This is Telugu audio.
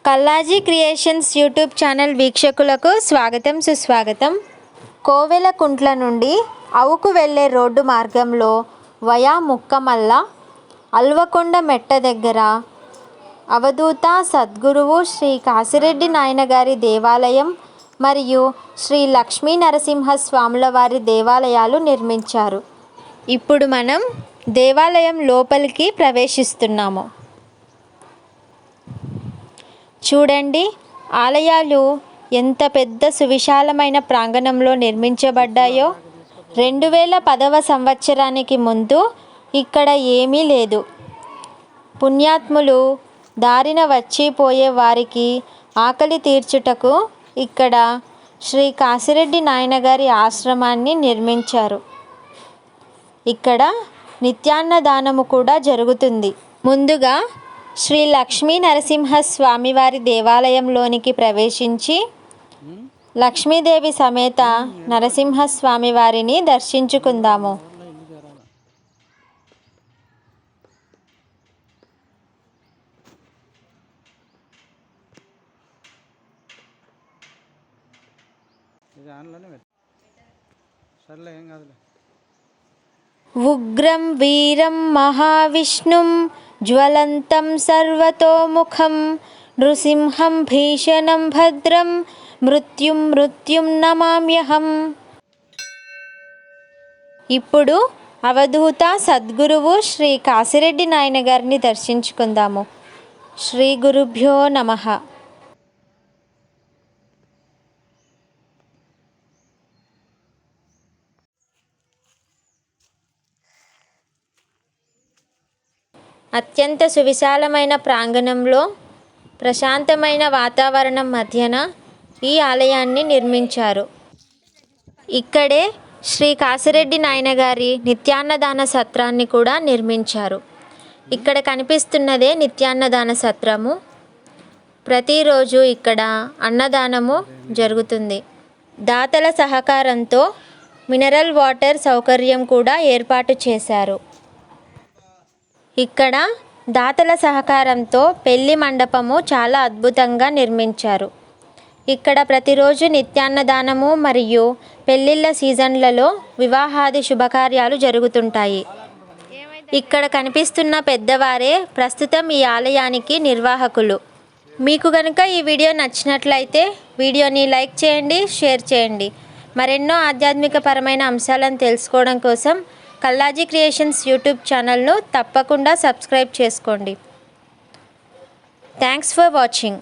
కల్లాజీ క్రియేషన్స్ యూట్యూబ్ ఛానల్ వీక్షకులకు స్వాగతం సుస్వాగతం. కోవెలకుంట్ల నుండి అవుకు వెళ్ళే రోడ్డు మార్గంలో వయా ముక్కమల్ల అల్వకొండ మెట్ట దగ్గర అవధూత సద్గురువు శ్రీ కాశిరెడ్డి నాయనగారి దేవాలయం మరియు శ్రీ లక్ష్మీ నరసింహస్వాముల వారి దేవాలయాలు నిర్మించారు. ఇప్పుడు మనం దేవాలయం లోపలికి ప్రవేశిస్తున్నాము. చూడండి, ఆలయాలు ఎంత పెద్ద సువిశాలమైన ప్రాంగణంలో నిర్మించబడ్డాయో. 2010వ సంవత్సరానికి ముందు ఇక్కడ ఏమీ లేదు. పుణ్యాత్ములు దారిన వచ్చిపోయే వారికి ఆకలి తీర్చుటకు ఇక్కడ శ్రీ కాశిరెడ్డి నాయనగారి ఆశ్రమాన్ని నిర్మించారు. ఇక్కడ నిత్యాన్నదానము కూడా జరుగుతుంది. ముందుగా శ్రీ లక్ష్మీ నరసింహస్వామివారి దేవాలయంలోనికి ప్రవేశించి లక్ష్మీదేవి సమేత నరసింహస్వామి వారిని దర్శించుకుందాము. ఉగ్రం వీరం మహావిష్ణుం జ్వలంతం సర్వతోముఖం నృసింహం భీషణం భద్రం మృత్యుం నమామ్యహం. ఇప్పుడు అవధూత సద్గురువు శ్రీ కాశిరెడ్డి నాయనగారిని దర్శించుకుందాము. శ్రీ గురుభ్యో నమః. అత్యంత సువిశాలమైన ప్రాంగణంలో ప్రశాంతమైన వాతావరణం మధ్యన ఈ ఆలయాన్ని నిర్మించారు. ఇక్కడే శ్రీ కాశిరెడ్డి నాయనగారి నిత్యాన్నదాన సత్రాన్ని కూడా నిర్మించారు. ఇక్కడ కనిపిస్తున్నదే నిత్యాన్నదాన సత్రము. ప్రతిరోజు ఇక్కడ అన్నదానము జరుగుతుంది. దాతల సహకారంతో మినరల్ వాటర్ సౌకర్యం కూడా ఏర్పాటు చేశారు. ఇక్కడ దాతల సహకారంతో పెళ్లి మండపము చాలా అద్భుతంగా నిర్మించారు. ఇక్కడ ప్రతిరోజు నిత్యాన్నదానము మరియు పెళ్లిళ్ళ సీజన్లలో వివాహాది శుభకార్యాలు జరుగుతుంటాయి. ఇక్కడ కనిపిస్తున్న పెద్దవారే ప్రస్తుతం ఈ ఆలయానికి నిర్వాహకులు. మీకు కనుక ఈ వీడియో నచ్చినట్లయితే వీడియోని లైక్ చేయండి, షేర్ చేయండి. మరెన్నో ఆధ్యాత్మిక పరమైన అంశాలను తెలుసుకోవడం కోసం కల్లాజీ క్రియేషన్స్ యూట్యూబ్ ఛానల్ను తప్పకుండా సబ్స్క్రైబ్ చేసుకోండి. Thanks for watching.